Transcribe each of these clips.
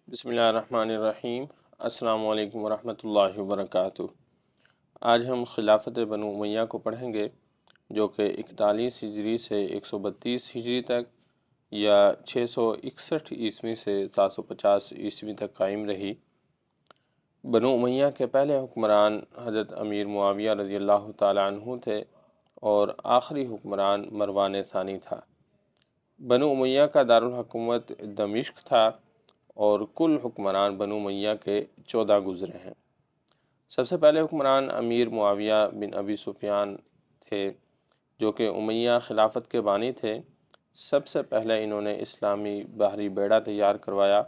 بسم اللہ الرحمن الرحیم۔ السلام علیکم ورحمۃ اللہ وبرکاتہ۔ آج ہم خلافت بنو امیہ کو پڑھیں گے، جو کہ 41 ہجری سے 132 ہجری تک یا 661 عیسوی سے 750 عیسوی تک قائم رہی۔ بنو امیہ کے پہلے حکمران حضرت امیر معاویہ رضی اللہ تعالیٰ عنہ تھے اور آخری حکمران مروان ثانی تھا۔ بنو امیہ کا دارالحکومت دمشق تھا اور کل حکمران بنو امیہ کے 14 گزرے ہیں۔ سب سے پہلے حکمران امیر معاویہ بن ابی سفیان تھے، جو کہ امیہ خلافت کے بانی تھے۔ سب سے پہلے انہوں نے اسلامی بحری بیڑا تیار کروایا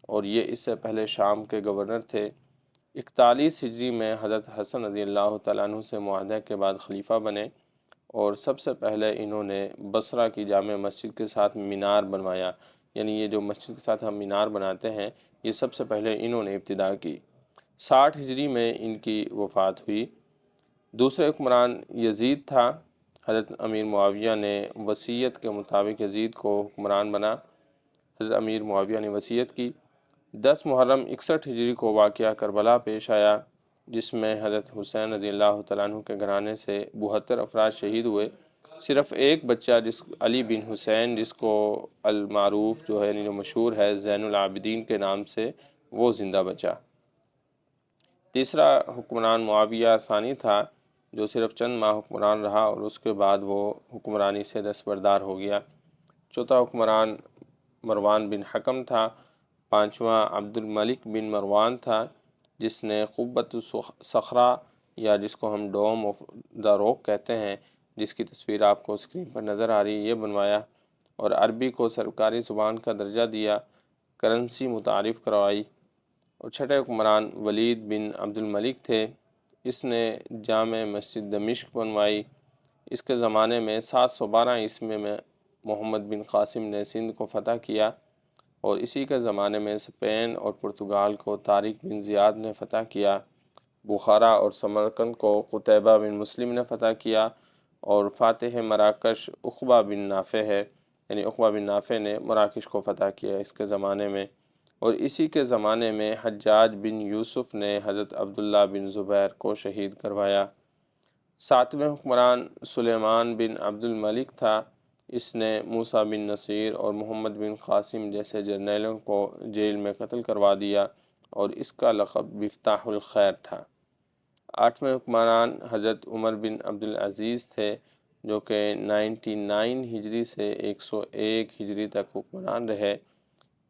اور یہ اس سے پہلے شام کے گورنر تھے۔ 41 ہجری میں حضرت حسن رضی اللہ تعالیٰ عنہ سے معاہدے کے بعد خلیفہ بنے اور سب سے پہلے انہوں نے بصرہ کی جامع مسجد کے ساتھ مینار بنوایا، یعنی یہ جو مسجد کے ساتھ ہم مینار بناتے ہیں، یہ سب سے پہلے انہوں نے ابتدا کی۔ 60 ہجری میں ان کی وفات ہوئی۔ دوسرے حکمران یزید تھا۔ حضرت امیر معاویہ نے وصیت کے مطابق یزید کو حکمران بنا۔ حضرت امیر معاویہ نے وصیت کی۔ 10 محرم 61 ہجری کو واقعہ کربلا پیش آیا، جس میں حضرت حسین رضی اللہ تعالیٰ عنہ کے گھرانے سے 72 افراد شہید ہوئے۔ صرف ایک بچہ علی بن حسین، جس کو المعروف جو ہے یعنی مشہور ہے زین العابدین کے نام سے، وہ زندہ بچا۔ تیسرا حکمران معاویہ ثانی تھا، جو صرف چند ماہ حکمران رہا اور اس کے بعد وہ حکمرانی سے دستبردار ہو گیا۔ چوتھا حکمران مروان بن حکم تھا۔ پانچواں عبد الملک بن مروان تھا، جس نے قبۃ الصخرہ یا جس کو ہم ڈوم آف دا روک کہتے ہیں، جس کی تصویر آپ کو اسکرین پر نظر آ رہی ہے، یہ بنوایا اور عربی کو سرکاری زبان کا درجہ دیا، کرنسی متعارف کروائی۔ اور چھٹے حکمران ولید بن عبد الملک تھے۔ اس نے جامع مسجد دمشق بنوائی۔ اس کے زمانے میں 712 عیسوی میں محمد بن قاسم نے سندھ کو فتح کیا اور اسی کے زمانے میں اسپین اور پرتگال کو طارق بن زیاد نے فتح کیا۔ بخارا اور سمرقند کو قتیبہ بن مسلم نے فتح کیا اور فاتح مراکش عقبہ بن نافع ہے، یعنی عقبہ بن نافع نے مراکش کو فتح کیا اس کے زمانے میں۔ اور اسی کے زمانے میں حجاج بن یوسف نے حضرت عبداللہ بن زبیر کو شہید کروایا۔ ساتویں حکمران سلیمان بن عبد الملک تھا۔ اس نے موسیٰ بن نصیر اور محمد بن قاسم جیسے جرنیلوں کو جیل میں قتل کروا دیا اور اس کا لقب مفتاح الخیر تھا۔ آٹھویں حکمران حضرت عمر بن عبدالعزیز تھے، جو کہ 99 ہجری سے 101 ہجری تک حکمران رہے۔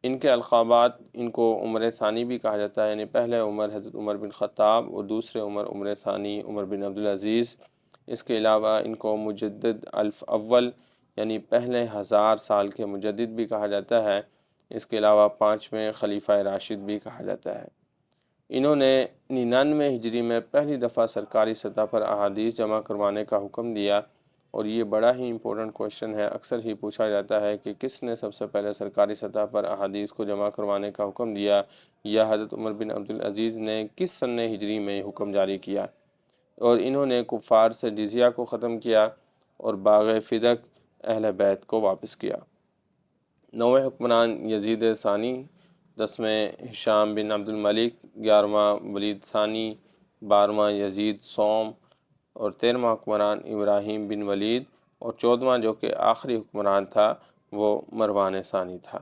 ان کے القابات، ان کو عمر ثانی بھی کہا جاتا ہے، یعنی پہلے عمر حضرت عمر بن خطاب اور دوسرے عمر ثانی عمر بن عبدالعزیز۔ اس کے علاوہ ان کو مجدد الف اول، یعنی پہلے 1000 سال کے مجدد بھی کہا جاتا ہے۔ اس کے علاوہ 5ویں خلیفہ راشد بھی کہا جاتا ہے۔ انہوں نے 99 ہجری میں پہلی دفعہ سرکاری سطح پر احادیث جمع کروانے کا حکم دیا، اور یہ بڑا ہی امپورٹنٹ کوشچن ہے، اکثر ہی پوچھا جاتا ہے کہ کس نے سب سے پہلے سرکاری سطح پر احادیث کو جمع کروانے کا حکم دیا، یا حضرت عمر بن عبدالعزیز نے کس سن ہجری میں یہ حکم جاری کیا۔ اور انہوں نے کفار سے جزیہ کو ختم کیا اور باغ فدق اہل بیت کو واپس کیا۔ 9ویں حکمران یزید ثانی، 10ویں ہشام بن عبد الملک، 11واں ولید ثانی، 12واں یزید صوم اور 13واں حکمران ابراہیم بن ولید، اور 14واں جو کہ آخری حکمران تھا وہ مروان ثانی تھا۔